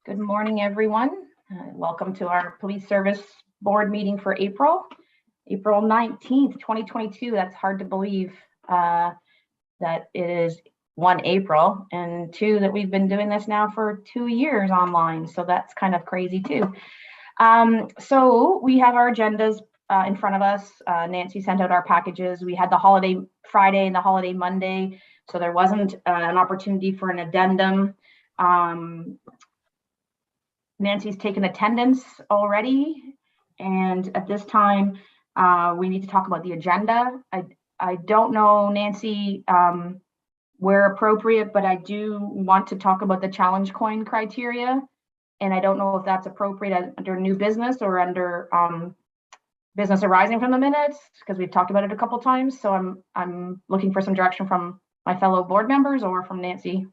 Good morning, everyone. Welcome to our Police Service Board meeting for April 19th, 2022. That's hard to believe that it is 1 April, and 2, that we've been doing this now for 2 years online. So that's kind of crazy too. So we have our agendas in front of us. Nancy sent out our packages. We had the holiday Friday and the holiday Monday, so there wasn't an opportunity for an addendum. Nancy's taken attendance already, and at this time, we need to talk about the agenda. I don't know, Nancy, where appropriate, but I do want to talk about the challenge coin criteria, and I don't know if that's appropriate under new business or under business arising from the minutes, because we've talked about it a couple times. So I'm looking for some direction from my fellow board members or from Nancy.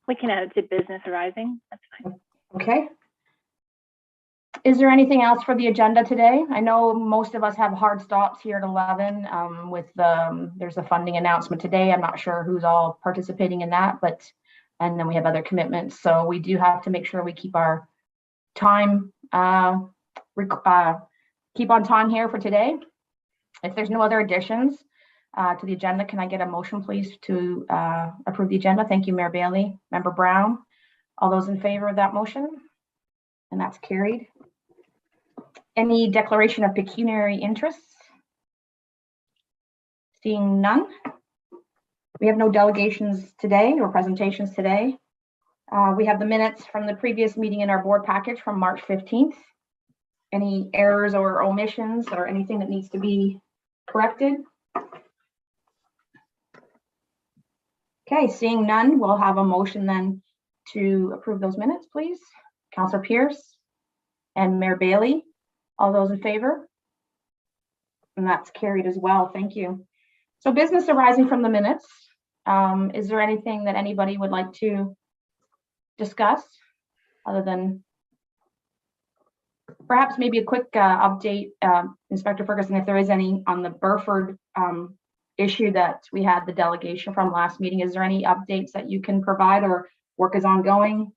We can add it to business arising. That's fine. Okay. Is there anything else for the agenda today? I know most of us have hard stops here at 11 there's a funding announcement today. I'm not sure who's all participating in that, and then we have other commitments. So we do have to make sure we keep our time, keep on time here for today. If there's no other additions to the agenda, can I get a motion, please, to approve the agenda? Thank you, Mayor Bailey. Member Brown. All those in favor of that motion? And that's carried. Any declaration of pecuniary interests? Seeing none. We have no delegations today or presentations today. We have the minutes from the previous meeting in our board package from March 15th. Any errors or omissions or anything that needs to be corrected? Okay, seeing none, we'll have a motion then to approve those minutes, please. Councillor Pierce and Mayor Bailey, all those in favor? And that's carried as well. Thank you. So business arising from the minutes. Is there anything that anybody would like to discuss other than perhaps maybe a quick update, Inspector Ferguson, if there is any, on the Burford issue that we had the delegation from last meeting? Is there any updates that you can provide, or work is ongoing?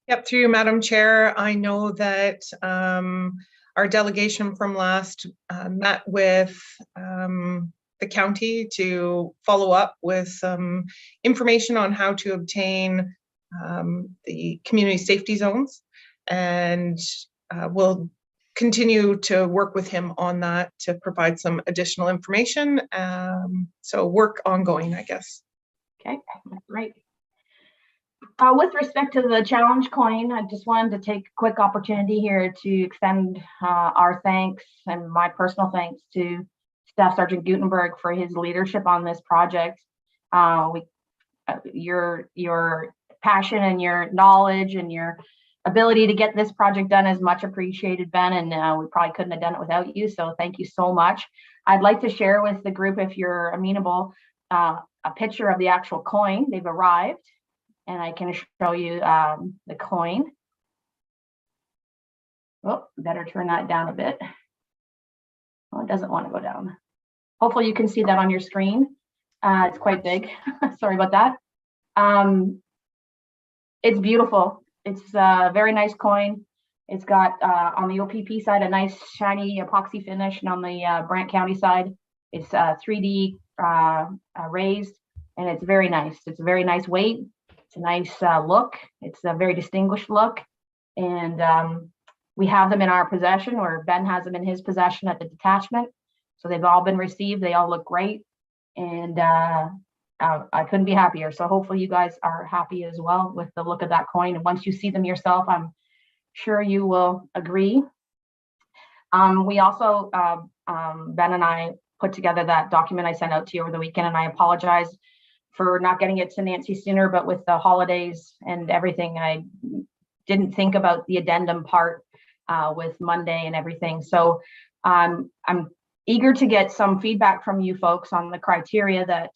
Yep, through you, Madam Chair. I know that our delegation from last met with the county to follow up with some information on how to obtain the community safety zones, and we'll continue to work with him on that to provide some additional information. So work ongoing, I guess. Okay, great. With respect to the challenge coin, I just wanted to take a quick opportunity here to extend our thanks and my personal thanks to Staff Sergeant Gutenberg for his leadership on this project. Your passion and your knowledge and your ability to get this project done is much appreciated, Ben, and we probably couldn't have done it without you, so thank you so much. I'd like to share with the group, if you're amenable, a picture of the actual coin. They've arrived, and I can show you the coin. Oh, better turn that down a bit. Oh, it doesn't want to go down. Hopefully you can see that on your screen. It's quite big. Sorry about that. It's beautiful. It's a very nice coin. It's got on the OPP side a nice shiny epoxy finish, and on the Brant County side it's 3D raised, and it's very nice. It's a very nice weight. It's a nice look. It's a very distinguished look, and we have them in our possession, or Ben has them in his possession at the detachment. So they've all been received. They all look great, and I couldn't be happier. So hopefully you guys are happy as well with the look of that coin. And once you see them yourself, I'm sure you will agree. We also, Ben and I put together that document I sent out to you over the weekend, and I apologize for not getting it to Nancy sooner, but with the holidays and everything, I didn't think about the addendum part with Monday and everything. So I'm eager to get some feedback from you folks on the criteria that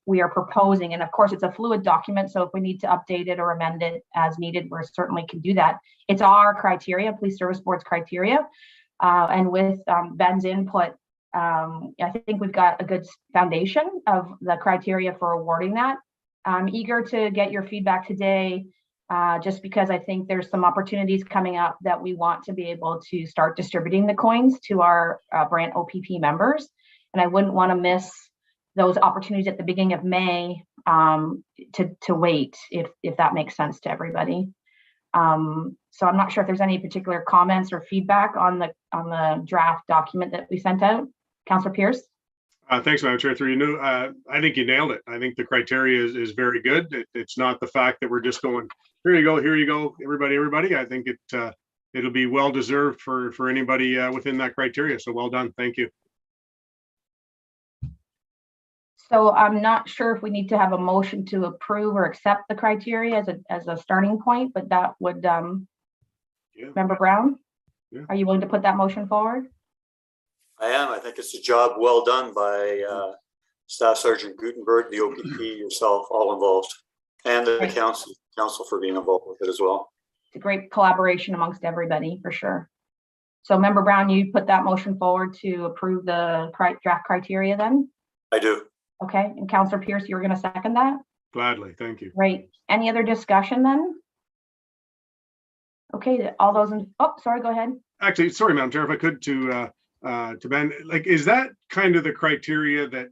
we are proposing. And of course, it's a fluid document, so if we need to update it or amend it as needed, we certainly can do that. It's our criteria, Police Service Board's criteria. And with Ben's input, I think we've got a good foundation of the criteria for awarding that. I'm eager to get your feedback today, just because I think there's some opportunities coming up that we want to be able to start distributing the coins to our Brant OPP members. And I wouldn't want to miss those opportunities at the beginning of May to wait, if that makes sense to everybody. So I'm not sure if there's any particular comments or feedback on the draft document that we sent out. Councillor Pierce? Thanks, Madam Chair. Through you, I think you nailed it. I think the criteria is very good. It's not the fact that we're just going, here you go, everybody. I think it'll be well deserved for anybody within that criteria. So well done. Thank you. So I'm not sure if we need to have a motion to approve or accept the criteria as a starting point, but that would, Member Brown? Yeah. Are you willing to put that motion forward? I am. I think it's a job well done by Staff Sergeant Gutenberg, the OPP, yourself, all involved, and the council for being involved with it as well. It's a great collaboration amongst everybody, for sure. So Member Brown, you put that motion forward to approve the draft criteria then? I do. Okay, and Councillor Pierce, you were going to second that? Gladly. Thank you. Great. Any other discussion then? Okay, all those in, oh, sorry, go ahead. Actually, sorry, Madam Chair, if I could to Ben, like, is that kind of the criteria that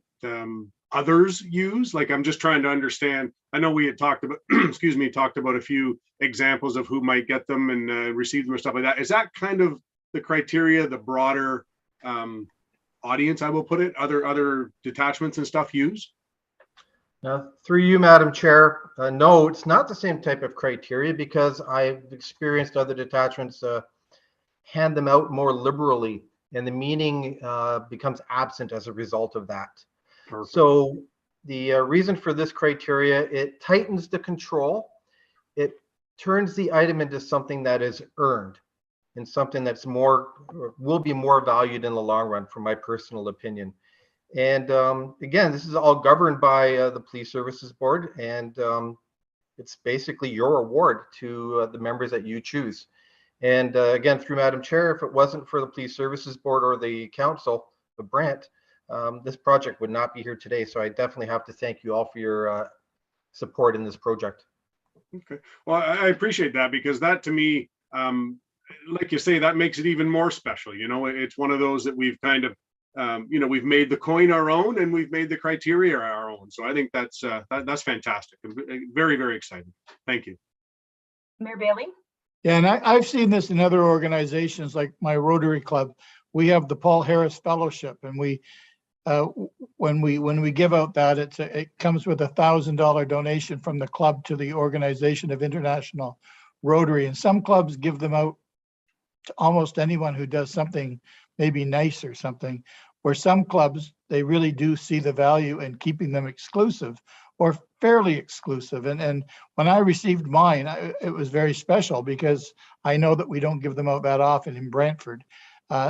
others use? Like, I'm just trying to understand. I know we had talked about, excuse me, talked about a few examples of who might get them and receive them and stuff like that. Is that kind of the criteria, the broader audience, I will put it, other detachments and stuff use? Through you, Madam Chair, no, it's not the same type of criteria, because I've experienced other detachments hand them out more liberally, and the meaning becomes absent as a result of that. Perfect. So the reason for this criteria, it tightens the control. It turns the item into something that is earned and something that's more, will be more valued in the long run, from my personal opinion. And again, this is all governed by the Police Services Board, and it's basically your award to the members that you choose. And again, through Madam Chair, if it wasn't for the Police Services Board or the Council of Brant, this project would not be here today. So I definitely have to thank you all for your support in this project. Okay, well, I appreciate that, because that, to me, like you say, that makes it even more special. You know, it's one of those that we've kind of, you know, we've made the coin our own, and we've made the criteria our own. So I think that's fantastic. I'm very, very excited. Thank you. Mayor Bailey? Yeah, and I've seen this in other organizations, like my Rotary Club. We have the Paul Harris Fellowship, and we when we give out that, it comes with $1,000 donation from the club to the Organization of International Rotary, and some clubs give them out to almost anyone who does something maybe nice or something, where some clubs, they really do see the value in keeping them exclusive or fairly exclusive. And when I received mine, it was very special, because I know that we don't give them out that often in Brantford.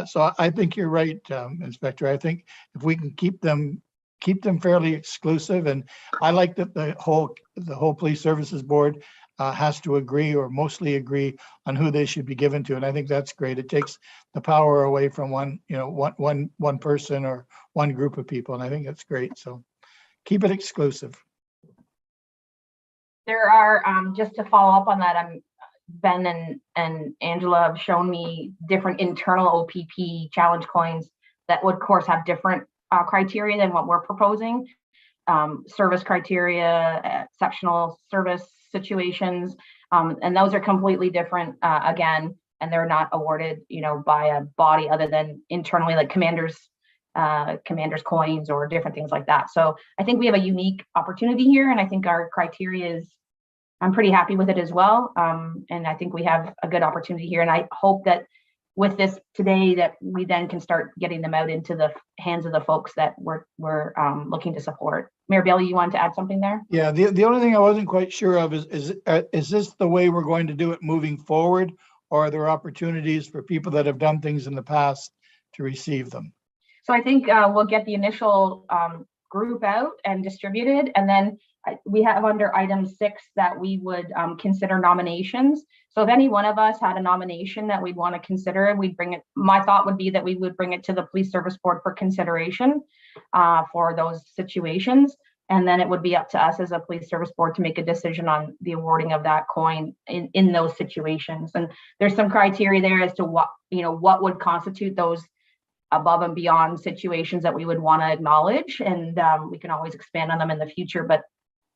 So I think you're right, Inspector. I think if we can keep them fairly exclusive, and I like that the whole Police Services Board has to agree, or mostly agree, on who they should be given to, and I think that's great. It takes the power away from one person or one group of people, and I think that's great. So keep it exclusive. There are, just to follow up on that, Ben and Angela have shown me different internal OPP challenge coins that would, of course, have different criteria than what we're proposing. Service criteria, exceptional service situations, and those are completely different again, and they're not awarded, by a body other than internally, like commanders coins or different things like that. So I think we have a unique opportunity here, and I think our criteria is, I'm pretty happy with it as well. And I think we have a good opportunity here, and I hope that with this today, that we then can start getting them out into the hands of the folks that we're looking to support. Mayor Bailey, you wanted to add something there? Yeah, the only thing I wasn't quite sure of is this the way we're going to do it moving forward, or are there opportunities for people that have done things in the past to receive them? So I think we'll get the initial group out and distributed, and then we have under item 6 that we would consider nominations. So if any one of us had a nomination that we'd want to consider, we'd bring it. My thought would be that we would bring it to the Police Service Board for consideration for those situations. And then it would be up to us as a police service board to make a decision on the awarding of that coin in those situations. And there's some criteria there as to what would constitute those above and beyond situations that we would want to acknowledge. And we can always expand on them in the future. But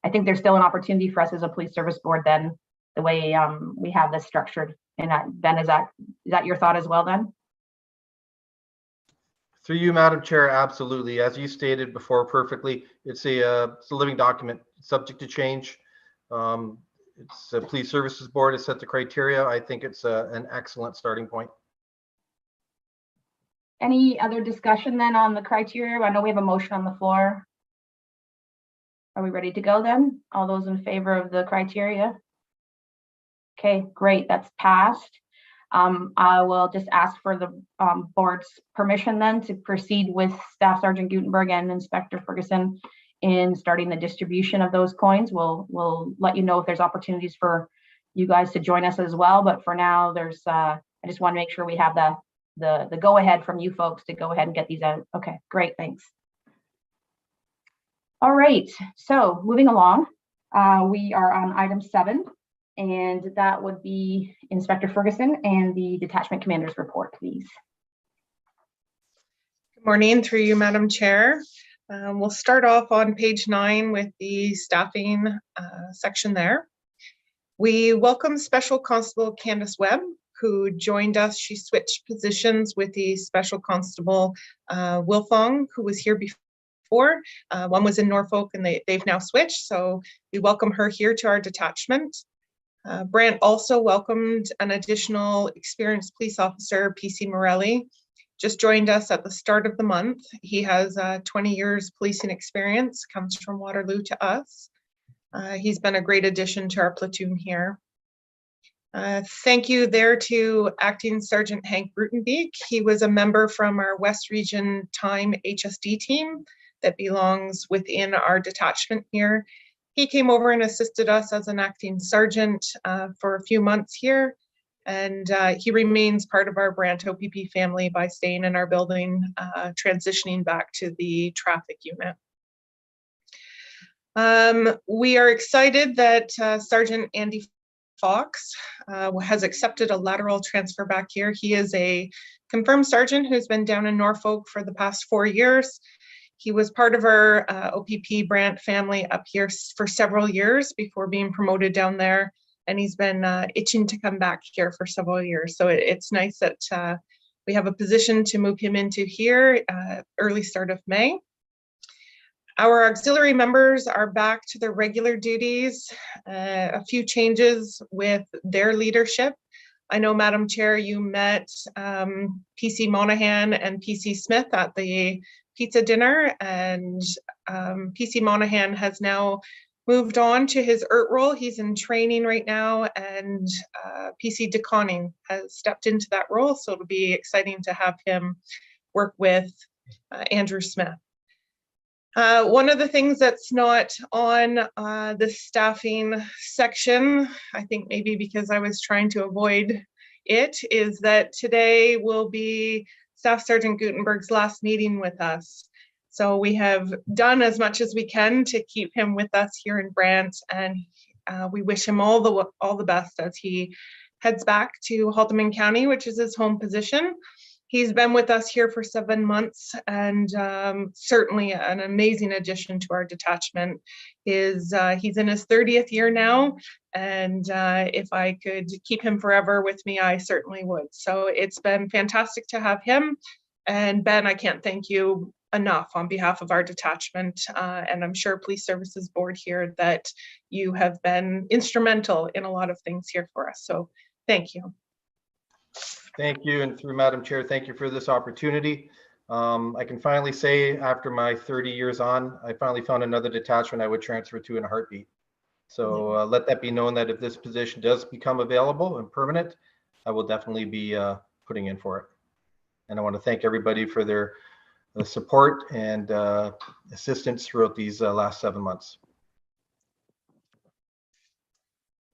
I think there's still an opportunity for us as a police service board then, the way we have this structured. And Ben, is that your thought as well then? Through you, Madam Chair, absolutely. As you stated before perfectly, it's a living document, subject to change. It's a police services board has set the criteria. I think it's an excellent starting point. Any other discussion then on the criteria? I know we have a motion on the floor. Are we ready to go then? All those in favor of the criteria? Okay, great, that's passed. I will just ask for the board's permission then to proceed with Staff Sergeant Gutenberg and Inspector Ferguson in starting the distribution of those coins. We'll let you know if there's opportunities for you guys to join us as well. But for now, I just want to make sure we have the go ahead from you folks to go ahead and get these out. Okay, great, thanks. All right, so moving along, we are on item 7. And that would be Inspector Ferguson and the detachment commander's report, please. Good morning, through you, Madam Chair. We'll start off on page 9 with the staffing section there. We welcome Special Constable Candace Webb, who joined us. She switched positions with the Special Constable Wilfong, who was here before. One was in Norfolk and they've now switched. So we welcome her here to our detachment. Brant also welcomed an additional experienced police officer, PC Morelli, just joined us at the start of the month. He has 20 years policing experience, comes from Waterloo to us. He's been a great addition to our platoon here. Thank you there to Acting Sergeant Hank Rutenbeek. He was a member from our West Region Time HSD team that belongs within our detachment here. He came over and assisted us as an acting sergeant for a few months here, and he remains part of our Brant OPP family by staying in our building, transitioning back to the traffic unit. We are excited that Sergeant Andy Fox has accepted a lateral transfer back here. He is a confirmed sergeant who's been down in Norfolk for the past 4 years. He was part of our OPP Brant family up here for several years before being promoted down there, and he's been itching to come back here for several years. So it's nice that we have a position to move him into here early start of May. Our auxiliary members are back to their regular duties. A few changes with their leadership. I know, Madam Chair, you met PC Monahan and PC Smith at the pizza dinner, and PC Monahan has now moved on to his ERT role. He's in training right now, and PC DeConning has stepped into that role, so it'll be exciting to have him work with Andrew Smith. One of the things that's not on the staffing section, I think maybe because I was trying to avoid it, is that today will be Staff Sergeant Gutenberg's last meeting with us. So we have done as much as we can to keep him with us here in Brant, and we wish him all the best as he heads back to Haldeman County, which is his home position. He's been with us here for 7 months, and certainly an amazing addition to our detachment. He's in his 30th year now, and if I could keep him forever with me, I certainly would. So it's been fantastic to have him. And Ben, I can't thank you enough on behalf of our detachment, and I'm sure Police Services Board here, that you have been instrumental in a lot of things here for us. So thank you. Thank you, and through Madam Chair, thank you for this opportunity. I can finally say, after my 30 years on, I finally found another detachment I would transfer to in a heartbeat. So let that be known that if this position does become available and permanent, I will definitely be putting in for it. And I want to thank everybody for their support and assistance throughout these last 7 months.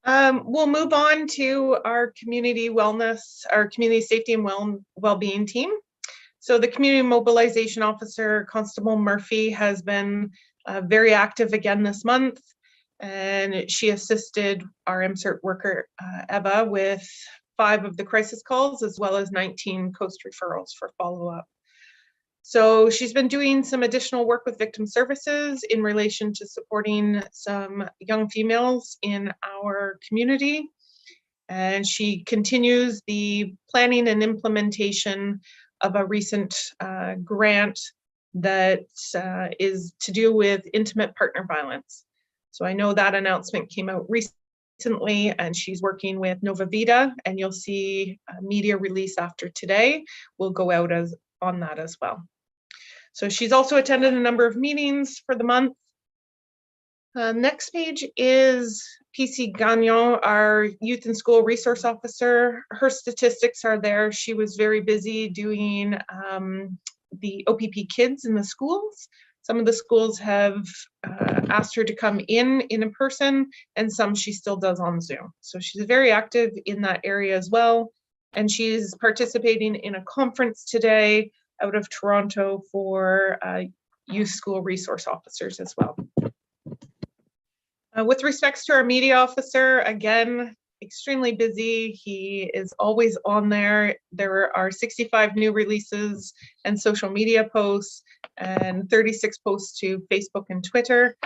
We'll move on to our community wellness, our community safety and well-being team. So the community mobilization officer, Constable Murphy, has been very active again this month. And she assisted our MCERT worker, Eva, with 5 of the crisis calls, as well as 19 coast referrals for follow-up. So she's been doing some additional work with victim services in relation to supporting some young females in our community. And she continues the planning and implementation of a recent grant that is to do with intimate partner violence. So I know that announcement came out recently, and she's working with Nova Vita, and you'll see a media release after today will go out on that as well. So she's also attended a number of meetings for the month. Next page is PC Gagnon, our youth and school resource officer. Her statistics are there. She was very busy doing the OPP kids in the schools. Some of the schools have asked her to come in person, and some she still does on Zoom. So she's very active in that area as well. And she's participating in a conference today out of Toronto for youth school resource officers as well. With respects to our media officer, again, extremely busy. He is always on there. There are 65 new releases and social media posts and 36 posts to Facebook and Twitter.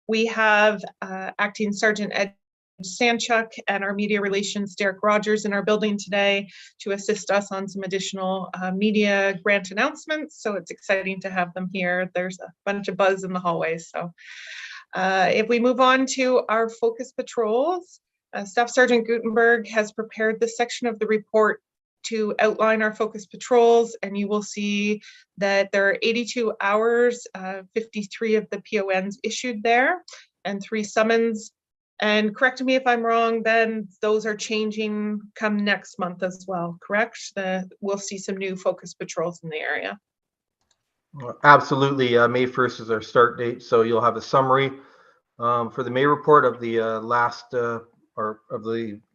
We have Acting Sergeant Ed Sanchuk and our media relations Derek Rogers in our building today to assist us on some additional media grant announcements. So it's exciting to have them here. There's a bunch of buzz in the hallways. So if we move on to our focus patrols, Staff Sergeant Gutenberg has prepared this section of the report to outline our focus patrols, and you will see that there are 82 hours, 53 of the PONs issued there, and 3 summons. And correct me if I'm wrong, Ben, those are changing come next month as well, correct? We'll see some new focus patrols in the area. Absolutely. May 1st is our start date. So you'll have a summary for the May report of the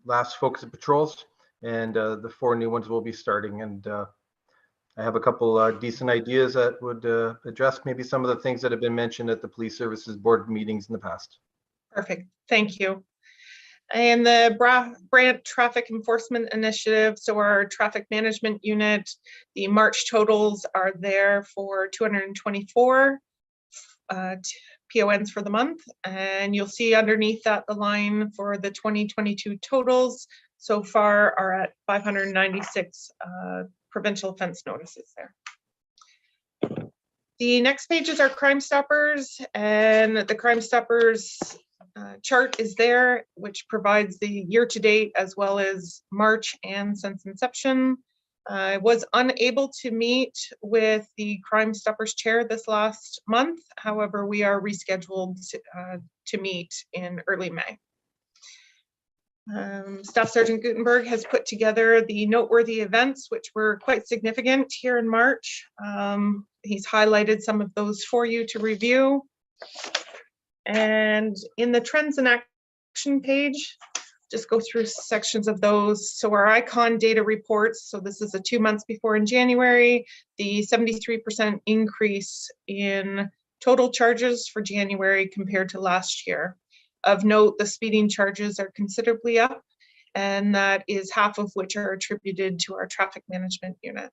last focus patrols, and the 4 new ones will be starting. And I have a couple decent ideas that would address maybe some of the things that have been mentioned at the Police Services Board meetings in the past. Perfect, thank you. And the Brant Traffic Enforcement Initiative, so our traffic management unit, the March totals are there for 224 PONs for the month. And you'll see underneath that the line for the 2022 totals so far are at 596 provincial offense notices there. The next page is our Crime Stoppers, and the Crime Stoppers chart is there, which provides the year-to-date as well as March and since inception. I was unable to meet with the Crime Stoppers chair this last month. However, we are rescheduled to meet in early May. Staff Sergeant Gutenberg has put together the noteworthy events, which were quite significant here in March. He's highlighted some of those for you to review. And in the trends and action page, just go through sections of those. So our ICON data reports, so this is the 2 months before in January, the 73% increase in total charges for January compared to last year. Of note, the speeding charges are considerably up, and that is half of which are attributed to our traffic management unit.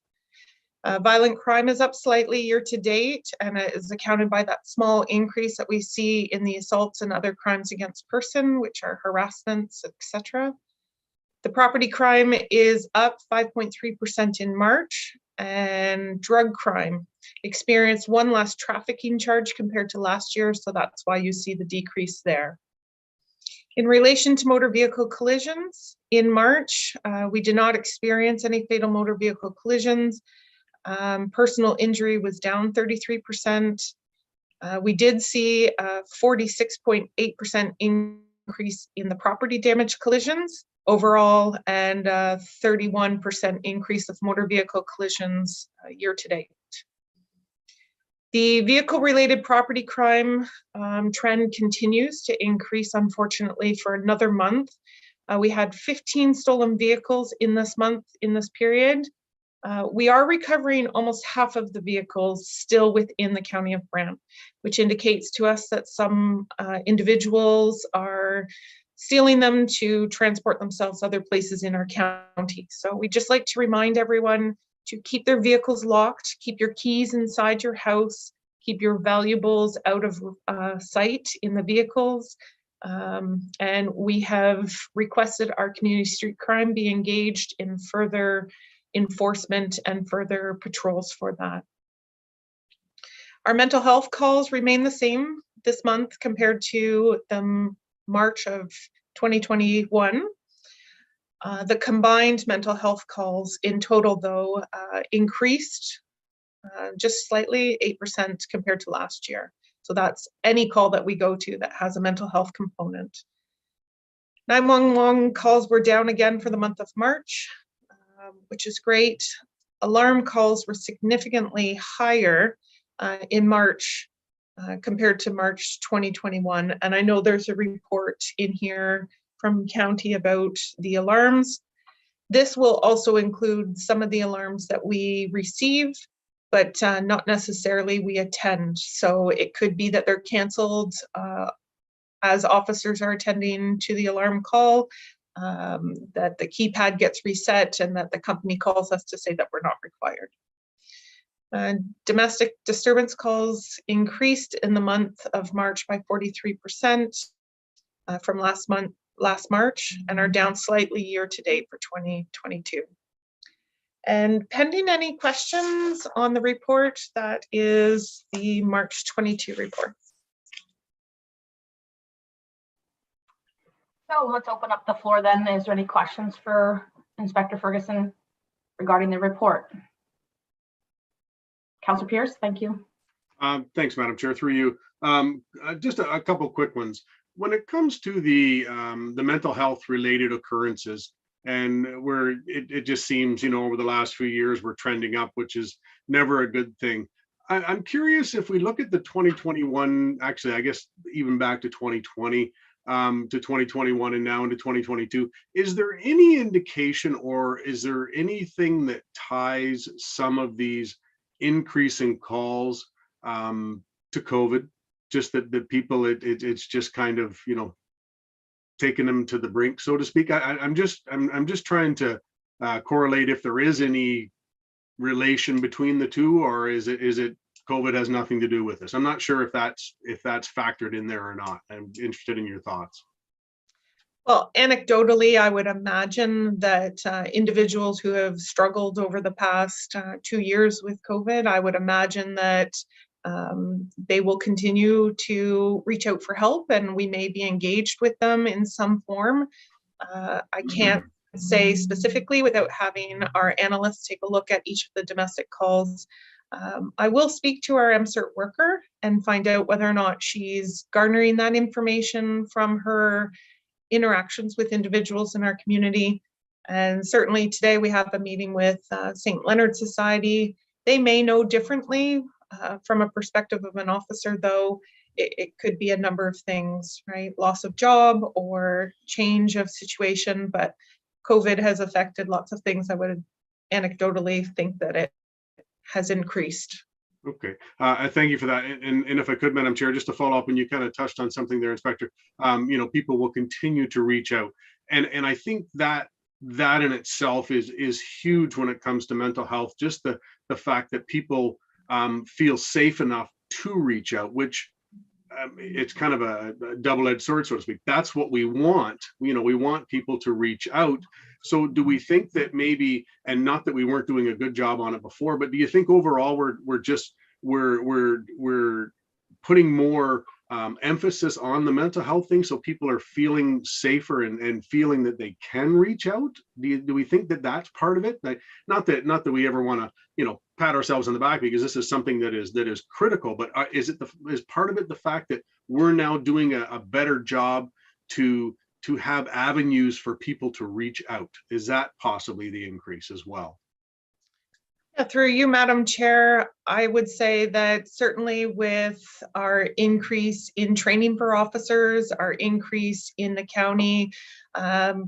Violent crime is up slightly year to date, and it is accounted by that small increase that we see in the assaults and other crimes against person, which are harassments, etc. The property crime is up 5.3% in March, and drug crime experienced 1 less trafficking charge compared to last year, so that's why you see the decrease there. In relation to motor vehicle collisions, in March, we did not experience any fatal motor vehicle collisions. Personal injury was down 33%. We did see a 46.8% increase in the property damage collisions overall, and a 31% increase of motor vehicle collisions year to date. The vehicle-related property crime trend continues to increase, unfortunately, for another month. We had 15 stolen vehicles in this month, in this period. We are recovering almost half of the vehicles still within the County of Brant, which indicates to us that some individuals are stealing them to transport themselves other places in our county. So we just like to remind everyone to keep their vehicles locked, keep your keys inside your house, keep your valuables out of sight in the vehicles. And we have requested our community street crime be engaged in further enforcement and further patrols for that. Our mental health calls remain the same this month compared to the March of 2021. The combined mental health calls in total, though, increased just slightly, 8% compared to last year. So that's any call that we go to that has a mental health component. 911 calls were down again for the month of March, which is great. Alarm calls were significantly higher in March compared to March 2021. And I know there's a report in here from county about the alarms. This will also include some of the alarms that we receive, but not necessarily we attend. So it could be that they're canceled as officers are attending to the alarm call, that the keypad gets reset, and that the company calls us to say that we're not required. Domestic disturbance calls increased in the month of March by 43% from last March, and are down slightly year to date for 2022. And pending any questions on the report, that is the March 22 report. So let's open up the floor then. Is there any questions for Inspector Ferguson regarding the report? Councillor Pierce, thank you. Thanks, Madam Chair, through you. Just a couple quick ones. When it comes to the mental health related occurrences, and where it just seems, over the last few years we're trending up, which is never a good thing. I'm curious if we look at the 2021, actually, I guess even back to 2020, to 2021 and now into 2022, is there any indication or is there anything that ties some of these increasing calls to COVID? Just that the people, it's just kind of, taking them to the brink, so to speak. I'm just trying to correlate if there is any relation between the two, or is it COVID has nothing to do with this? I'm not sure if that's factored in there or not. I'm interested in your thoughts. Well, anecdotally, I would imagine that individuals who have struggled over the past 2 years with COVID, I would imagine that they will continue to reach out for help, and we may be engaged with them in some form. I can't say specifically without having our analysts take a look at each of the domestic calls. I will speak to our MCERT worker and find out whether or not she's garnering that information from her interactions with individuals in our community. And certainly today we have a meeting with St. Leonard Society. They may know differently. From a perspective of an officer, though, it could be a number of things, right? Loss of job or change of situation, but COVID has affected lots of things. I would anecdotally think that it has increased. Okay, I thank you for that. And if I could, Madam Chair, just to follow up, and you kind of touched on something there, Inspector, people will continue to reach out. And I think that in itself is huge when it comes to mental health, just the fact that people feel safe enough to reach out, which it's kind of a double-edged sword, so to speak. That's what we want. We want people to reach out. So do we think that maybe, and not that we weren't doing a good job on it before, but do you think overall we're putting more emphasis on the mental health thing, so people are feeling safer and feeling that they can reach out? Do we think that that's part of it? Not that we ever want to pat ourselves on the back, because this is something that is critical, but is part of it the fact that we're now doing a better job to have avenues for people to reach out? Is that possibly the increase as well? Yeah, through you, Madam Chair, I would say that certainly with our increase in training for officers, our increase in the county,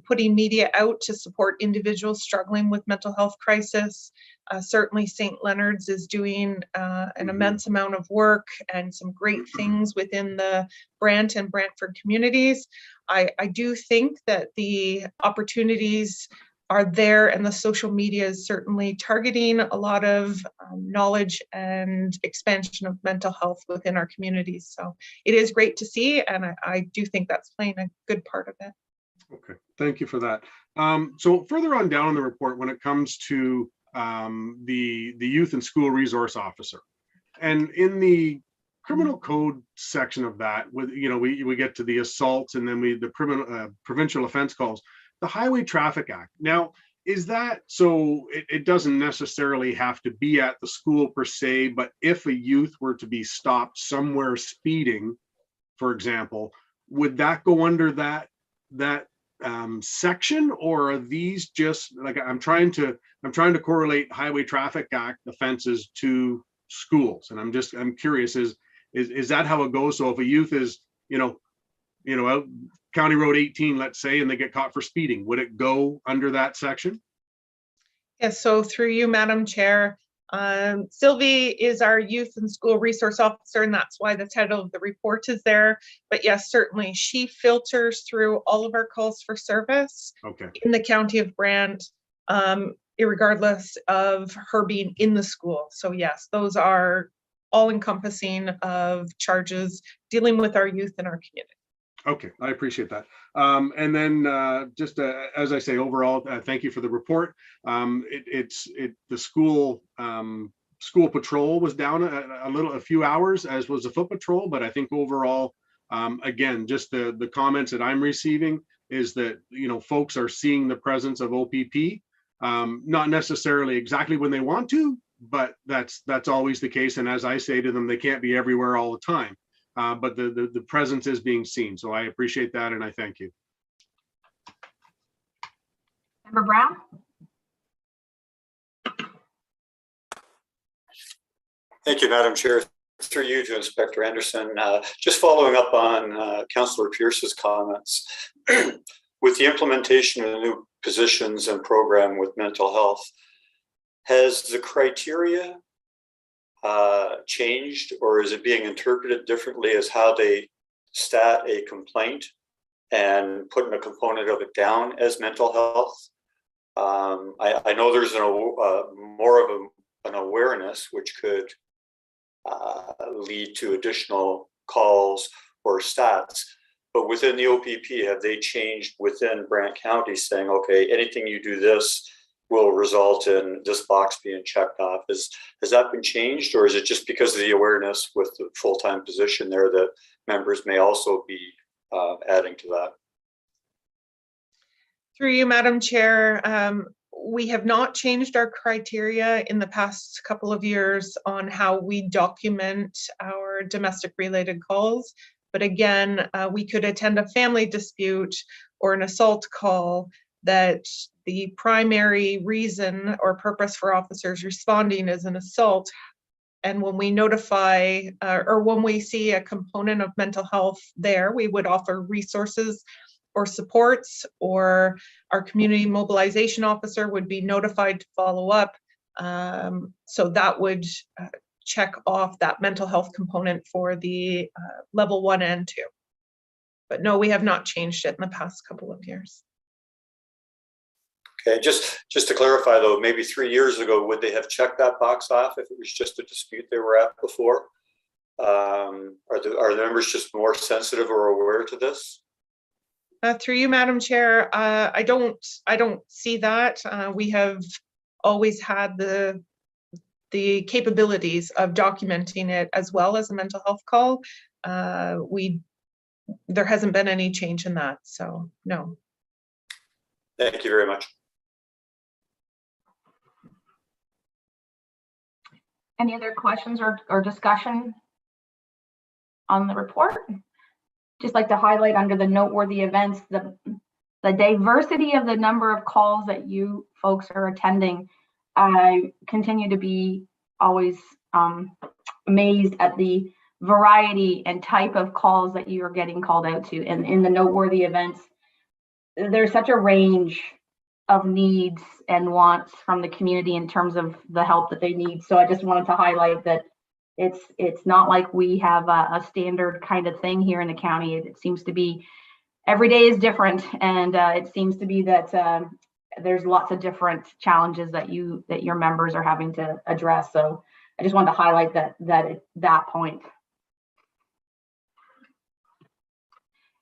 putting media out to support individuals struggling with mental health crisis, certainly St. Leonard's is doing an immense amount of work and some great things within the Brant and Brantford communities. I do think that the opportunities are there, and the social media is certainly targeting a lot of knowledge and expansion of mental health within our communities. So it is great to see, and I do think that's playing a good part of it. Okay, thank you for that. So further on down in the report, when it comes to the youth and school resource officer, and in the criminal code section of that, with we get to the assaults, and then the criminal provincial offense calls, the Highway Traffic Act. Now, is that so? It doesn't necessarily have to be at the school per se, but if a youth were to be stopped somewhere speeding, for example, would that go under that section, or are these just like I'm trying to correlate Highway Traffic Act offenses to schools, and I'm curious, is that how it goes? So if a youth is out County Road 18, let's say, and they get caught for speeding, would it go under that section? Yes, so through you, Madam Chair, Sylvie is our youth and school resource officer, and that's why the title of the report is there. But yes, certainly she filters through all of our calls for service in the county of Brant, irregardless of her being in the school. So yes, those are all encompassing of charges dealing with our youth in our community. Okay, I appreciate that. And then just as I say, overall, thank you for the report. The school patrol was down a few hours, as was the foot patrol, but I think overall, again, just the comments that I'm receiving is that folks are seeing the presence of OPP, not necessarily exactly when they want to, but that's always the case. And as I say to them, they can't be everywhere all the time. But the presence is being seen. So I appreciate that, and I thank you. Member Brown? Thank you, Madam Chair. Through you to Inspector Anderson. Just following up on Councillor Pierce's comments, with the implementation of the new positions and program with mental health, has the criteria changed, or is it being interpreted differently as how they stat a complaint and putting a component of it down as mental health? I know there's more of an awareness which could lead to additional calls or stats, but within the OPP, have they changed within Brant County saying, okay, anything you do this will result in this box being checked off? Has that been changed, or is it just because of the awareness with the full-time position there that members may also be adding to that? Through you, Madam Chair, we have not changed our criteria in the past couple of years on how we document our domestic related calls. But again, we could attend a family dispute or an assault call that the primary reason or purpose for officers responding is an assault. And when we notify or when we see a component of mental health there, we would offer resources or supports, or our community mobilization officer would be notified to follow up. So that would check off that mental health component for the level 1 and 2. But no, we have not changed it in the past couple of years. Okay, just to clarify though, maybe 3 years ago, would they have checked that box off if it was just a dispute they were at before? Are the members just more sensitive or aware to this? Through you, Madam Chair, I don't see that. We have always had the capabilities of documenting it as well as a mental health call. There hasn't been any change in that, so no. Thank you very much. Any other questions or discussion on the report? Just like to highlight under the noteworthy events, the diversity of the number of calls that you folks are attending I continue to be always amazed at the variety and type of calls that you are getting called out to. And in the noteworthy events, there's such a range of needs and wants from the community in terms of the help that they need. So I just wanted to highlight that it's not like we have a standard kind of thing here in the county. It seems to be every day is different, and it seems to be that there's lots of different challenges that your members are having to address. So I just wanted to highlight that point.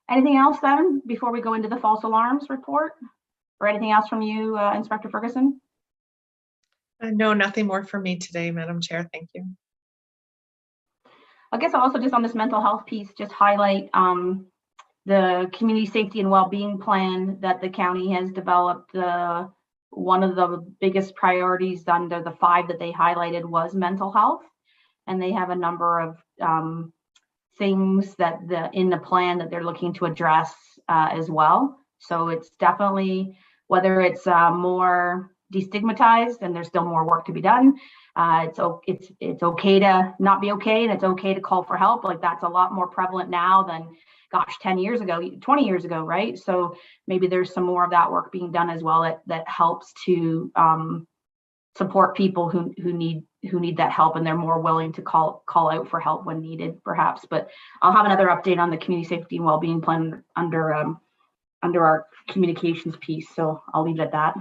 Anything else then before we go into the false alarms report, or anything else from you, Inspector Ferguson? No, nothing more for me today, Madam Chair. Thank you. I guess also just on this mental health piece, just highlight the community safety and well-being plan that the county has developed. One of the biggest priorities under the 5 that they highlighted was mental health, and they have a number of things that in the plan that they're looking to address as well. So it's definitely, whether it's more destigmatized, and there's still more work to be done. It's okay to not be okay, and it's okay to call for help. Like, that's a lot more prevalent now than, gosh, 10 years ago, 20 years ago, right? So maybe there's some more of that work being done as well that helps to support people who need that help, and they're more willing to call out for help when needed, perhaps. But I'll have another update on the community safety and well-being plan under our communications piece. So I'll leave it at that.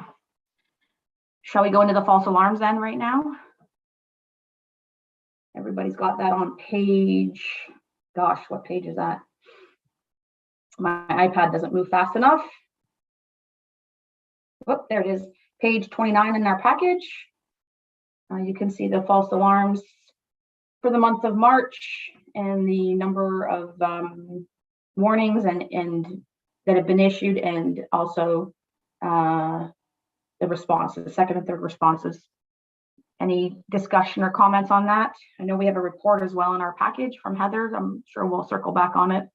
Shall we go into the false alarms then right now? Everybody's got that on page, gosh, what page is that? My iPad doesn't move fast enough. Oh, there it is. Page 29 in our package. You can see the false alarms for the month of March and the number of warnings and that have been issued, and also the responses, second and third responses. Any discussion or comments on that? I know we have a report as well in our package from Heather. I'm sure we'll circle back on it.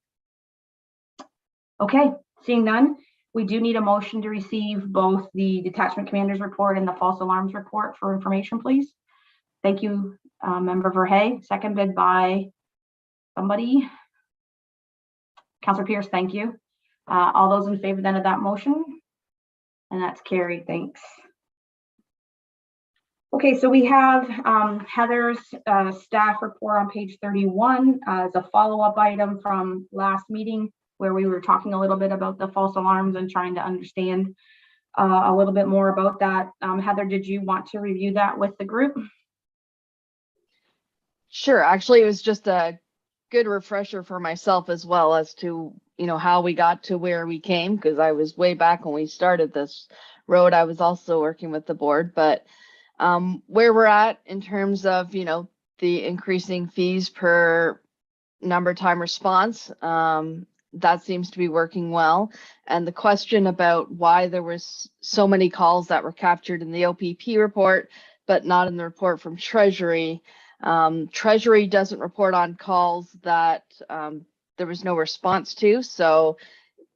Okay, seeing none, we do need a motion to receive both the detachment commander's report and the false alarms report for information, please. Thank you, Member Verhey, seconded by somebody. Councillor Pierce, thank you. All those in favor then of that motion? And that's carried, thanks. Okay, so we have Heather's staff report on page 31 as a follow-up item from last meeting, where we were talking a little bit about the false alarms and trying to understand a little bit more about that. Heather, did you want to review that with the group? Sure. Actually, it was just a good refresher for myself as well as to, how we got to where we came, because I was way back when we started this road. I was also working with the board, but where we're at in terms of, the increasing fees per number time response, that seems to be working well. And the question about why there was so many calls that were captured in the OPP report, but not in the report from Treasury. Treasury doesn't report on calls that there was no response to. So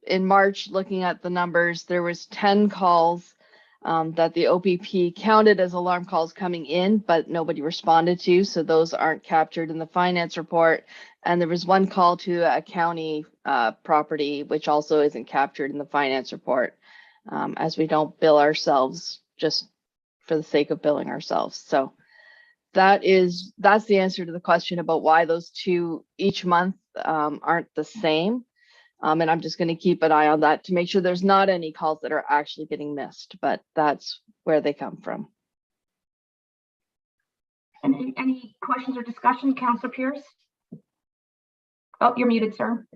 in March, looking at the numbers, there was 10 calls that the OPP counted as alarm calls coming in, but nobody responded to. So those aren't captured in the finance report. And there was 1 call to a county property, which also isn't captured in the finance report, as we don't bill ourselves just for the sake of billing ourselves. So that's the answer to the question about why those 2 each month aren't the same. And I'm just going to keep an eye on that to make sure there's not any calls that are actually getting missed, but that's where they come from. Any questions or discussion, Councillor Pierce? Oh, you're muted, sir.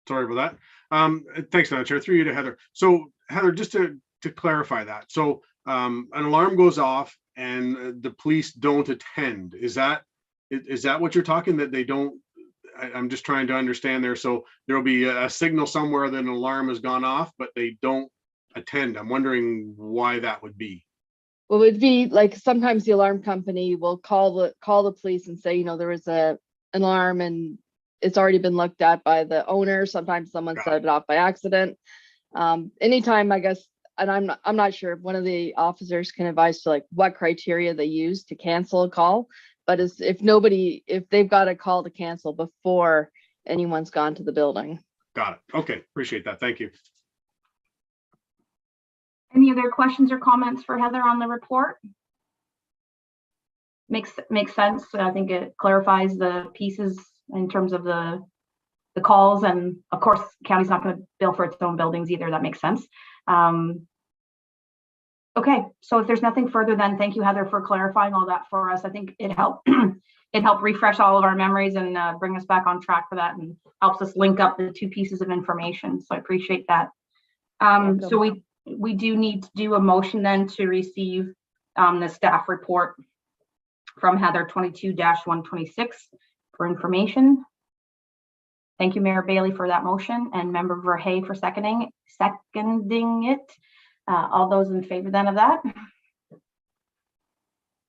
Sorry about that. Thanks, Madam Chair. Through you to Heather. So Heather, just to clarify that. So an alarm goes off and the police don't attend. Is that what you're talking, that they don't? I'm just trying to understand there. So there'll be a signal somewhere that an alarm has gone off, but they don't attend. I'm wondering why that would be. Well, it would be like sometimes the alarm company will call the police and say, there was an alarm and it's already been looked at by the owner. Sometimes someone set it off by accident. Anytime, I guess, and I'm not sure if one of the officers can advise to like what criteria they use to cancel a call, but if they've got a call to cancel before anyone's gone to the building. Got it. Okay, appreciate that. Thank you. Any other questions or comments for Heather on the report? Makes sense. I think it clarifies the pieces in terms of the calls, and of course, county's not going to bill for its own buildings either. That makes sense. Okay, so if there's nothing further, then thank you, Heather, for clarifying all that for us. I think it helped it helped refresh all of our memories and bring us back on track for that, and helps us link up the two pieces of information. So I appreciate that. So we do need to do a motion then to receive the staff report from Heather 22-126 for information. Thank you, Mayor Bailey, for that motion, and Member Verhey for seconding it. All those in favor then of that?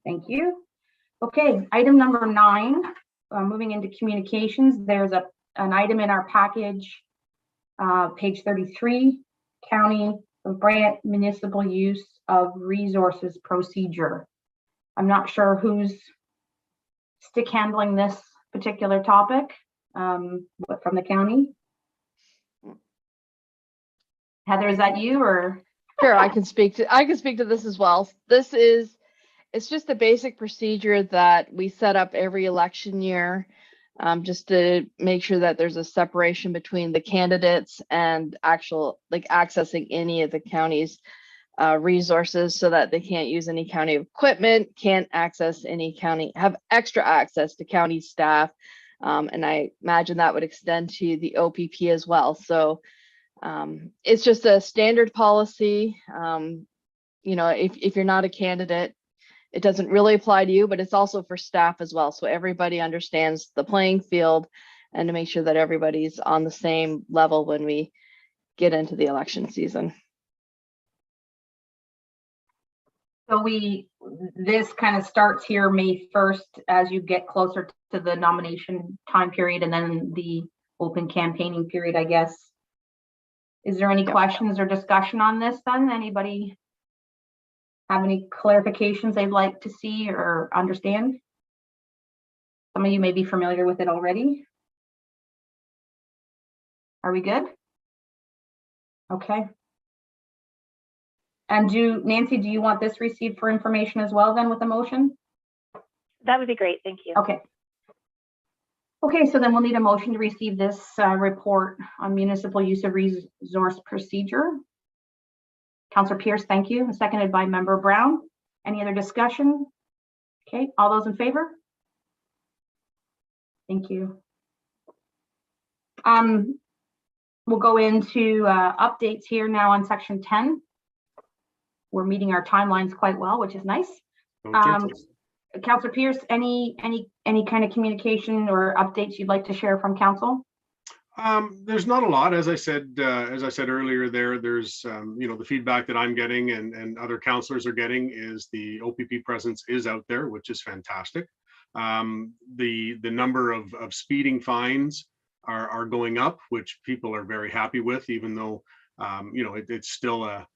Thank you. Okay, item number 9, moving into communications. There's an item in our package, page 33, County of Brant Municipal Use of Resources Procedure. I'm not sure who's stick handling this particular topic, but from the county. Heather, is that you or? Sure, I can speak to this as well. It's just a basic procedure that we set up every election year, just to make sure that there's a separation between the candidates and accessing any of the county's resources, so that they can't use any county equipment, can't access any have extra access to county staff. And I imagine that would extend to the OPP as well. So it's just a standard policy. If you're not a candidate, it doesn't really apply to you, but it's also for staff as well. So everybody understands the playing field, and to make sure that everybody's on the same level when we get into the election season. So this kind of starts here May 1st as you get closer to the nomination time period, and then the open campaigning period, I guess. Is there any questions or discussion on this then? Anybody have any clarifications they'd like to see or understand? Some of you may be familiar with it already. Are we good? Okay. And Nancy, do you want this received for information as well then with the motion? That would be great. Thank you. Okay. Okay, so then we'll need a motion to receive this report on municipal use of resource procedure. Councillor Pierce, thank you. Seconded by Member Brown. Any other discussion? Okay, all those in favor? Thank you. We'll go into updates here now on section 10. We're meeting our timelines quite well, which is nice. Councillor Pierce, any kind of communication or updates you'd like to share from council? There's not a lot, as I said earlier. There's the feedback that I'm getting and other councillors are getting is the OPP presence is out there, which is fantastic. The number of speeding fines are going up, which people are very happy with, even though it's still a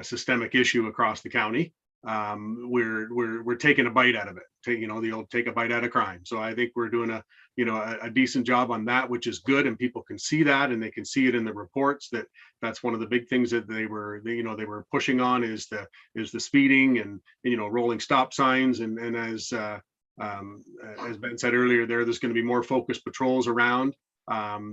systemic issue across the county. We're taking a bite out of it. The old take a bite out of crime. So I think we're doing a decent job on that, which is good, and people can see that, and they can see it in the reports. That's one of the big things that they were pushing on is the speeding and rolling stop signs, and as Ben said earlier, there's going to be more focused patrols around.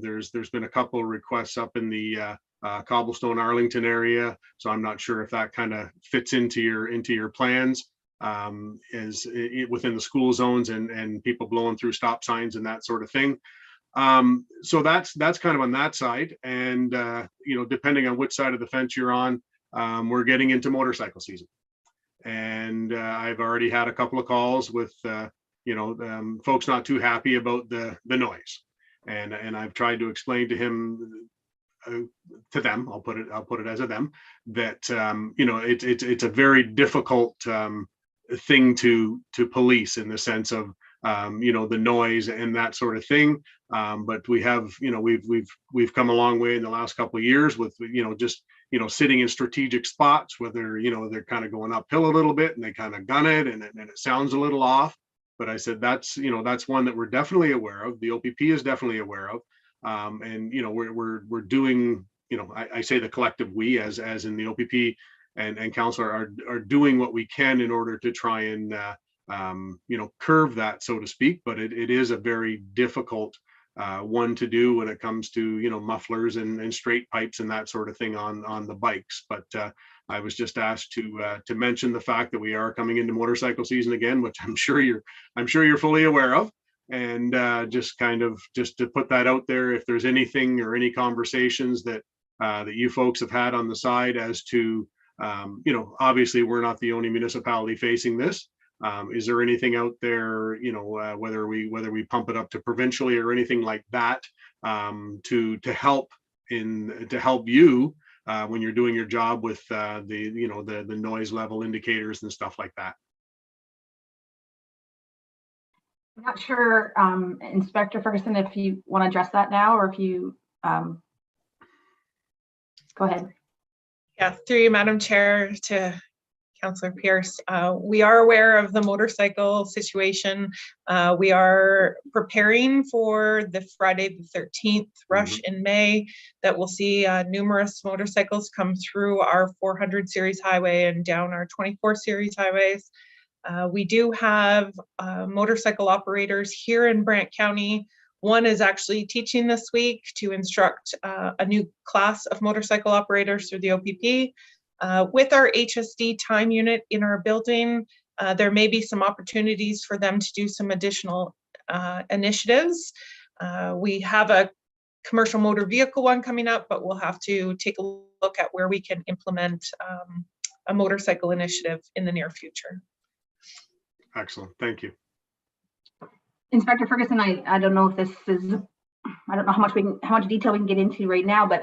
There's been a couple of requests up in the Cobblestone Arlington area, so I'm not sure if that kind of fits into your plans, within the school zones and people blowing through stop signs and that sort of thing. So that's kind of on that side, and depending on which side of the fence you're on, we're getting into motorcycle season, and I've already had a couple of calls with folks not too happy about the noise, and I've tried to explain to him. To them, I'll put it as a them, that it's a very difficult thing to police, in the sense of the noise and that sort of thing. But we have, we've come a long way in the last couple of years with, just, sitting in strategic spots, whether, they're kind of going uphill a little bit and they kind of gun it and it sounds a little off. But I said, that's one that we're definitely aware of. The OPP is definitely aware of. And, we're doing, I say the collective we as in the OPP and council are doing what we can in order to try and, curve that, so to speak. But it is a very difficult one to do when it comes to, mufflers and straight pipes and that sort of thing on the bikes. But I was just asked to mention the fact that we are coming into motorcycle season again, which I'm sure you're fully aware of. And just to put that out there, if there's anything or any conversations that you folks have had on the side as to, obviously we're not the only municipality facing this. Is there anything out there, whether we pump it up to provincially or anything like that, to help you when you're doing your job with the noise level indicators and stuff like that? I'm not sure, Inspector Ferguson, if you want to address that now, or if you go ahead. Yeah, through you, Madam Chair, to Councillor Pierce. We are aware of the motorcycle situation. We are preparing for the Friday the 13th rush in May that will see numerous motorcycles come through our 400 series highway and down our 24 series highways. We do have motorcycle operators here in Brant County. One is actually teaching this week to instruct a new class of motorcycle operators through the OPP. With our HSD time unit in our building, there may be some opportunities for them to do some additional initiatives. We have a commercial motor vehicle one coming up, but we'll have to take a look at where we can implement a motorcycle initiative in the near future. Excellent, thank you. Inspector Ferguson, I don't know if this is, I don't know how much detail we can get into right now, but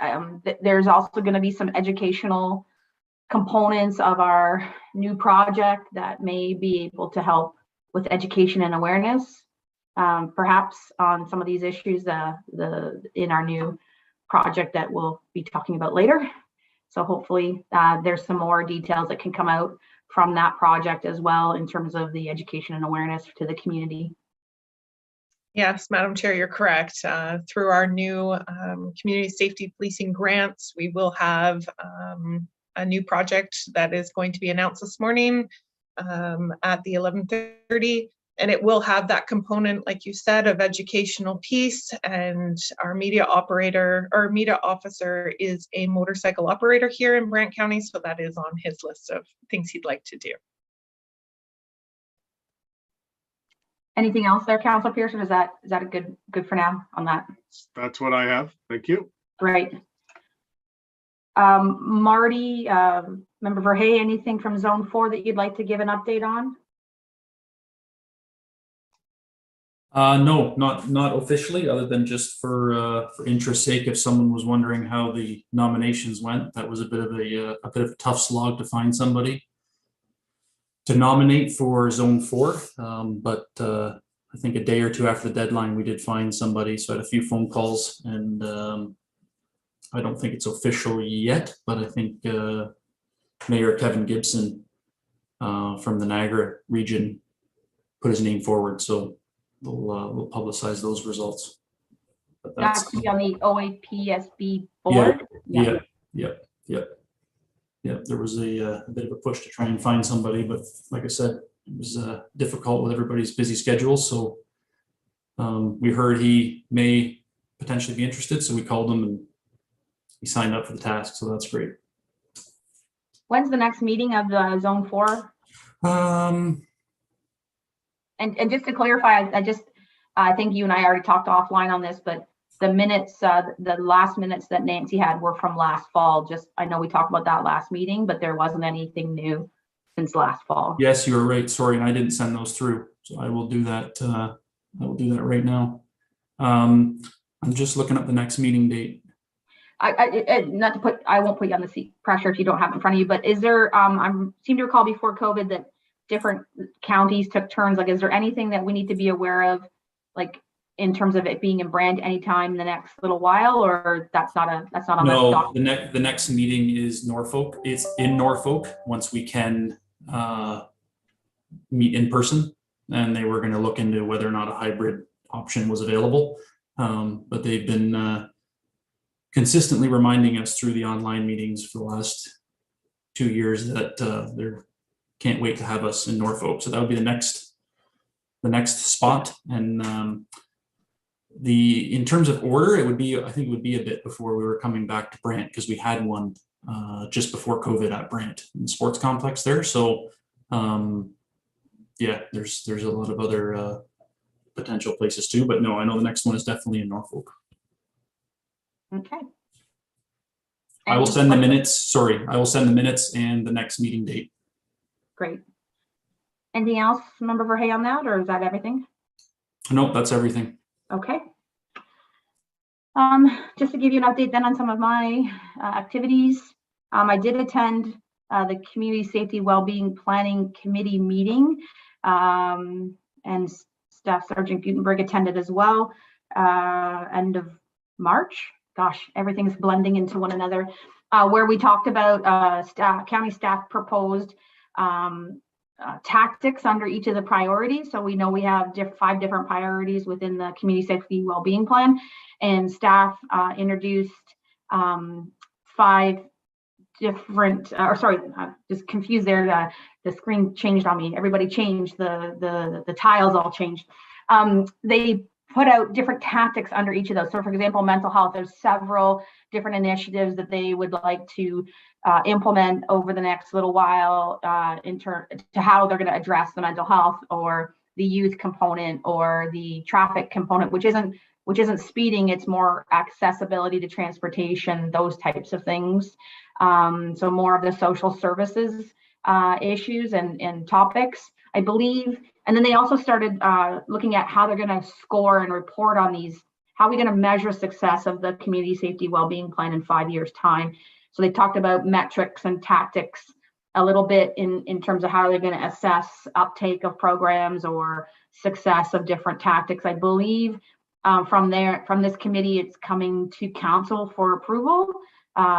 there's also going to be some educational components of our new project that may be able to help with education and awareness, perhaps on some of these issues in our new project that we'll be talking about later. So hopefully there's some more details that can come out from that project as well in terms of the education and awareness to the community. Yes, Madam Chair, you're correct. Through our new community safety policing grants, we will have a new project that is going to be announced this morning at the 11:30, and it will have that component, like you said, of educational piece. And our media operator or media officer is a motorcycle operator here in Brant County, so that is on his list of things he'd like to do. Anything else there, Councilor Pierce, or is that a good for now on that? That's what I have. Thank you. Great. Marty, Member Verhey, anything from Zone 4 that you'd like to give an update on? No, not officially, other than just for interest's sake. If someone was wondering how the nominations went, that was a bit of a tough slog to find somebody to nominate for Zone 4. But I think a day or two after the deadline, we did find somebody. So I had a few phone calls, and I don't think it's official yet, but I think Mayor Kevin Gibson from the Niagara region put his name forward. So we'll publicize those results. But that's on the OAPSB board. Yeah. There was a bit of a push to try and find somebody, but like I said, it was difficult with everybody's busy schedules. So we heard he may potentially be interested, so we called him and he signed up for the task. So that's great. When's the next meeting of the Zone 4? And just to clarify, I think you and I already talked offline on this, but the minutes, the last minutes that Nancy had were from last fall. I know we talked about that last meeting, but there wasn't anything new since last fall. Yes, you were right. Sorry, and I didn't send those through. So I will do that. I will do that right now. I'm just looking up the next meeting date. I won't put you on the pressure if you don't have it in front of you, but is there, I seem to recall before COVID that different counties took turns. Like, is there anything that we need to be aware of, like in terms of it being in Brant anytime in the next little while, or that's not on this No, document? the next meeting is Norfolk. It's in Norfolk once we can meet in person. And they were going to look into whether or not a hybrid option was available. But they've been consistently reminding us through the online meetings for the last 2 years that they can't wait to have us in Norfolk. So that would be the next spot. And in terms of order, I think it would be a bit before we were coming back to Brant, because we had one just before COVID at Brant in the sports complex there. So yeah, there's a lot of other potential places too, but no, I know the next one is definitely in Norfolk. Okay. I will send the minutes. Sorry, I will send the minutes and the next meeting date. Great. Anything else, Member Verhey, on that, or is that everything? Nope, that's everything. Okay. Just to give you an update then on some of my activities, I did attend the Community Safety Wellbeing Planning Committee meeting, and Staff Sergeant Gutenberg attended as well, end of March. Gosh, everything's blending into one another, where we talked about county staff proposed tactics under each of the priorities. So we know we have 5 different priorities within the Community Safety Wellbeing Plan, and staff introduced 5 different, just confused there. The screen changed on me. Everybody changed, the tiles all changed. They put out different tactics under each of those. So for example, mental health, there's several different initiatives that they would like to implement over the next little while to how they're going to address the mental health, or the youth component, or the traffic component, which isn't speeding, it's more accessibility to transportation, those types of things. So more of the social services issues and topics, I believe. And then they also started looking at how they're going to score and report on these. How are we going to measure success of the Community Safety Wellbeing Plan in 5 years' time? So they talked about metrics and tactics a little bit in terms of how they're going to assess uptake of programs or success of different tactics. I believe from this committee, it's coming to council for approval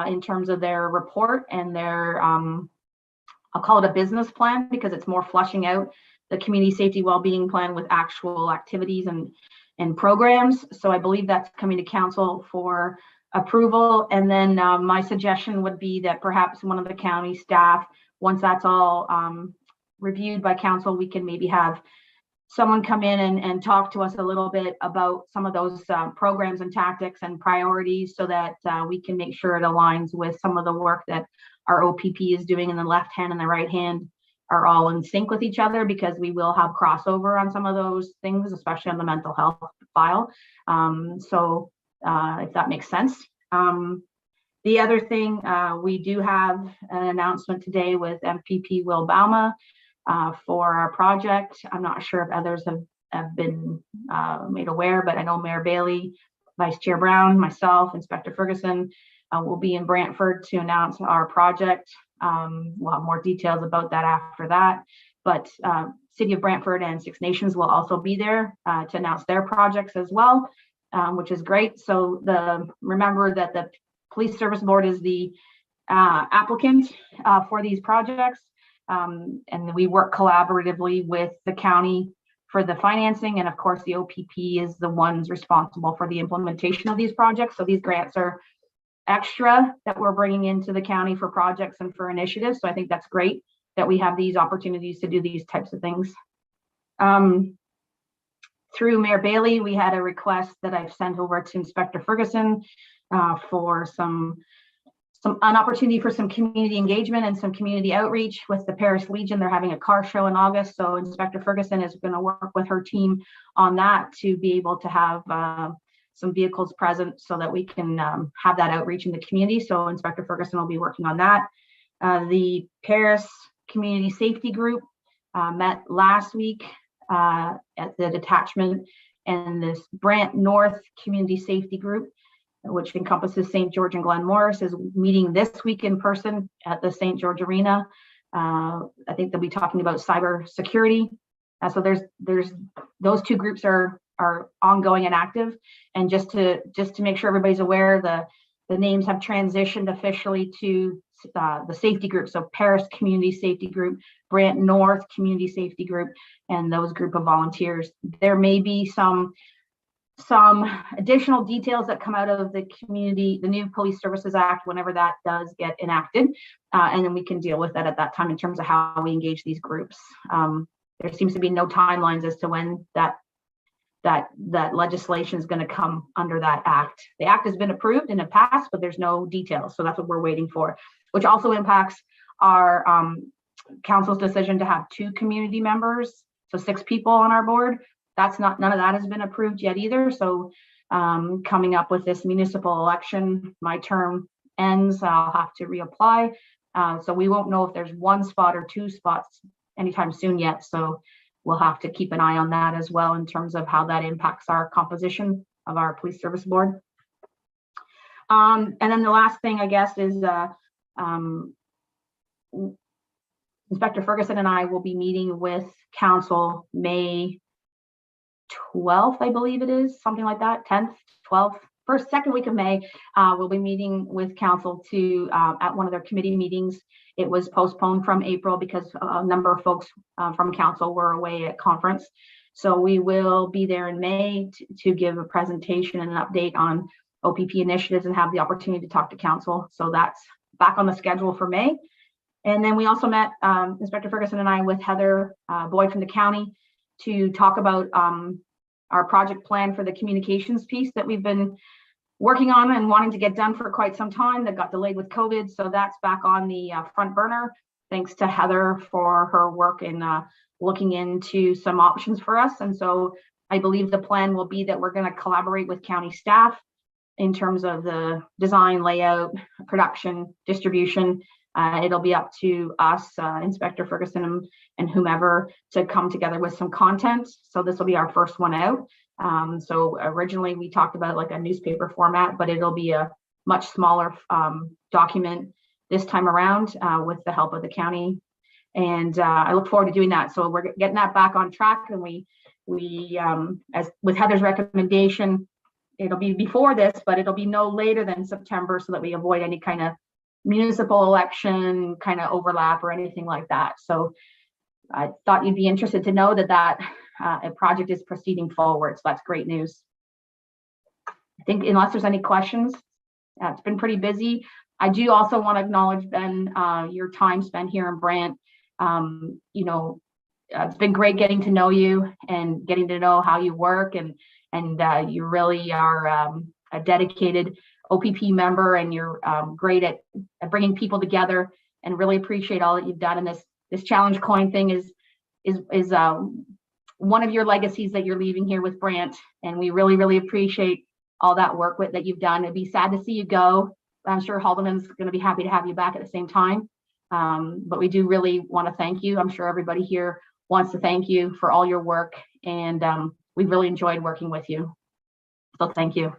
in terms of their report and their, I'll call it a business plan, because it's more flushing out the Community Safety Wellbeing Plan with actual activities and programs. So I believe that's coming to council for approval. And then my suggestion would be that perhaps one of the county staff, once that's all reviewed by council, we can maybe have someone come in and talk to us a little bit about some of those programs and tactics and priorities, so that we can make sure it aligns with some of the work that our OPP is doing, and the left hand and the right hand are all in sync with each other, because we will have crossover on some of those things, especially on the mental health file. So if that makes sense. The other thing, we do have an announcement today with MPP Will Bauma for our project. I'm not sure if others have been made aware, but I know Mayor Bailey, Vice Chair Brown, myself, Inspector Ferguson will be in Brantford to announce our project. We'll have more details about that after that, but City of Brantford and Six Nations will also be there to announce their projects as well, which is great. So remember that the Police Service Board is the applicant for these projects, and we work collaboratively with the county for the financing, and of course the OPP is the ones responsible for the implementation of these projects. So these grants are extra that we're bringing into the county for projects and for initiatives. So I think that's great that we have these opportunities to do these types of things. Through Mayor Bailey, we had a request that I've sent over to Inspector Ferguson for an opportunity for some community engagement and some community outreach with the Paris Legion. They're having a car show in August. So Inspector Ferguson is going to work with her team on that to be able to have some vehicles present so that we can have that outreach in the community. So Inspector Ferguson will be working on that. The Paris Community Safety Group met last week at the Detachment, and this Brant North Community Safety Group, which encompasses St. George and Glen Morris, is meeting this week in person at the St. George Arena. I think they'll be talking about cyber security. So there's those two groups are are ongoing and active. And just to make sure everybody's aware, the names have transitioned officially to the safety group. So Paris Community Safety Group, Brant North Community Safety Group, and those group of volunteers. There may be some additional details that come out of the new Police Services Act, whenever that does get enacted, and then we can deal with that at that time in terms of how we engage these groups. There seems to be no timelines as to when that legislation is going to come under that act. The act has been approved and it passed, but there's no details. So that's what we're waiting for, which also impacts our council's decision to have 2 community members, so 6 people on our board. None of that has been approved yet either. So coming up with this municipal election, my term ends, I'll have to reapply. So we won't know if there's 1 spot or 2 spots anytime soon yet. So we'll have to keep an eye on that as well in terms of how that impacts our composition of our police service board. And then the last thing, I guess, is Inspector Ferguson and I will be meeting with council May 12th, I believe it is, something like that, 10th, 12th, second week of May. We'll be meeting with council to at one of their committee meetings. It was postponed from April because a number of folks from council were away at conference. So we will be there in May to give a presentation and an update on OPP initiatives and have the opportunity to talk to council. So that's back on the schedule for May. And then we also met Inspector Ferguson and I with Heather Boyd from the county to talk about our project plan for the communications piece that we've been working on and wanting to get done for quite some time, that got delayed with COVID. So that's back on the front burner. Thanks to Heather for her work in looking into some options for us. And so I believe the plan will be that we're going to collaborate with county staff in terms of the design, layout, production, distribution. It'll be up to us, Inspector Ferguson and whomever, to come together with some content. So this will be our first one out. So originally we talked about like a newspaper format, but it'll be a much smaller document this time around with the help of the county. And I look forward to doing that. So we're getting that back on track. And we as with Heather's recommendation, it'll be before this, but it'll be no later than September so that we avoid any kind of municipal election kind of overlap or anything like that. So I thought you'd be interested to know that a project is proceeding forward. So that's great news. I think unless there's any questions, it's been pretty busy. I do also want to acknowledge, Ben, your time spent here in Brant. It's been great getting to know you and getting to know how you work, and you really are a dedicated OPP member, and you're great at bringing people together, and really appreciate all that you've done. And this challenge coin thing is one of your legacies that you're leaving here with Brant, and we really, really appreciate all that work that you've done. It'd be sad to see you go. I'm sure Haldeman's going to be happy to have you back at the same time. But we do really want to thank you. I'm sure everybody here wants to thank you for all your work, and we've really enjoyed working with you. So thank you.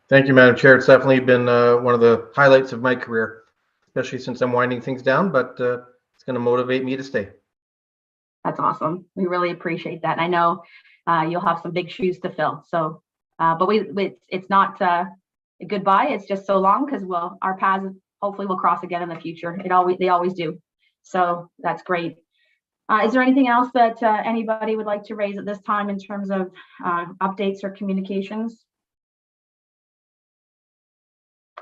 Thank you, Madam Chair. It's definitely been one of the highlights of my career, especially since I'm winding things down, but it's going to motivate me to stay. That's awesome. We really appreciate that. And I know you'll have some big shoes to fill. So, but it's not a goodbye. It's just so long, because our paths hopefully will cross again in the future. They always do. So that's great. Is there anything else that anybody would like to raise at this time in terms of updates or communications?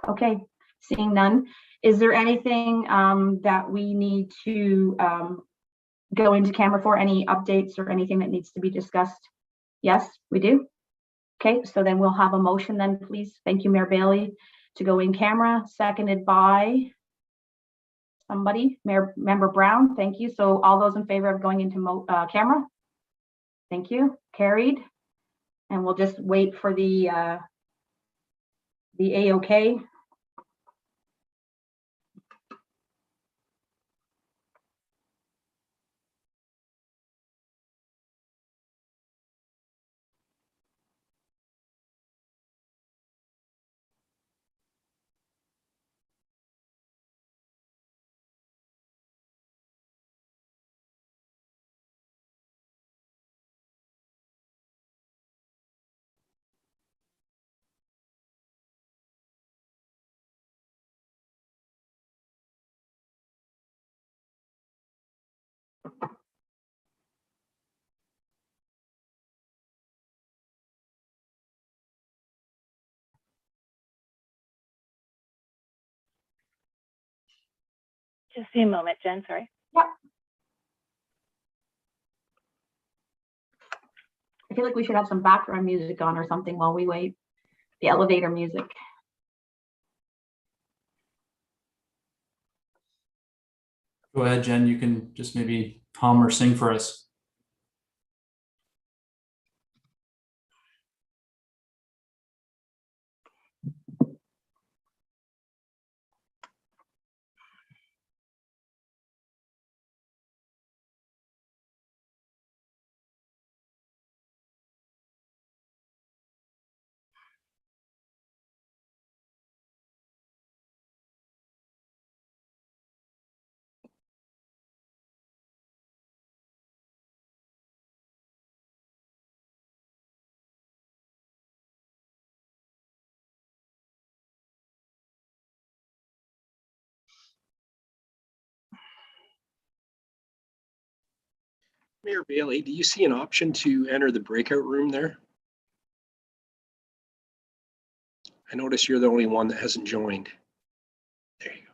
Okay, seeing none. Is there anything that we need to go into camera for? Any updates or anything that needs to be discussed? Yes, we do. Okay, so then we'll have a motion then, please. Thank you, Mayor Bailey, to go in camera, seconded by somebody, Member Brown. Thank you. So all those in favor of going into camera? Thank you. Carried. And we'll just wait for the A-OK. Just a moment, Jen, sorry. I feel like we should have some background music on or something while we wait. The elevator music. Go ahead, Jen. You can just maybe hum or sing for us. Mayor Bailey, do you see an option to enter the breakout room there? I notice you're the only one that hasn't joined. There you go.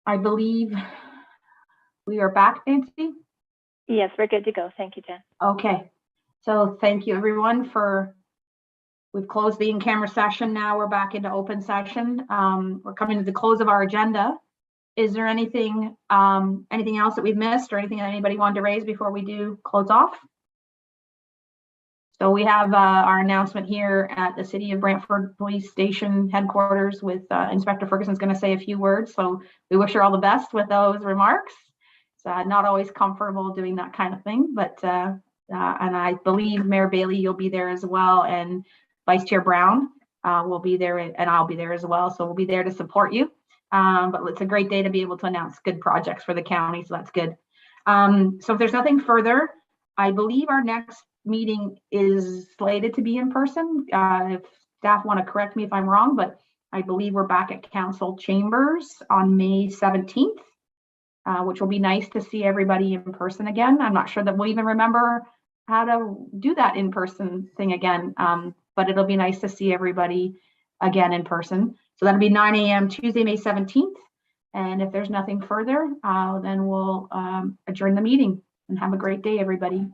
I believe we are back, Nancy. Yes, we're good to go. Thank you, Jen. Okay, so thank you everyone we've closed the in-camera session. Now we're back into open session. We're coming to the close of our agenda. Is there anything else that we've missed or anything that anybody wanted to raise before we do close off? So we have our announcement here at the City of Brantford Police Station headquarters with Inspector Ferguson's going to say a few words. So we wish her all the best with those remarks. It's not always comfortable doing that kind of thing, but and I believe Mayor Bailey, you'll be there as well, and Vice Chair Brown will be there, and I'll be there as well. So we'll be there to support you. But it's a great day to be able to announce good projects for the county, so that's good. So if there's nothing further, I believe our next meeting is slated to be in person. If staff want to correct me if I'm wrong, but I believe we're back at Council Chambers on May 17th, which will be nice to see everybody in person again. I'm not sure that we'll even remember how to do that in-person thing again, but it'll be nice to see everybody again in person. So that'll be 9 a.m. Tuesday, May 17th. And if there's nothing further, then we'll adjourn the meeting, and have a great day, everybody.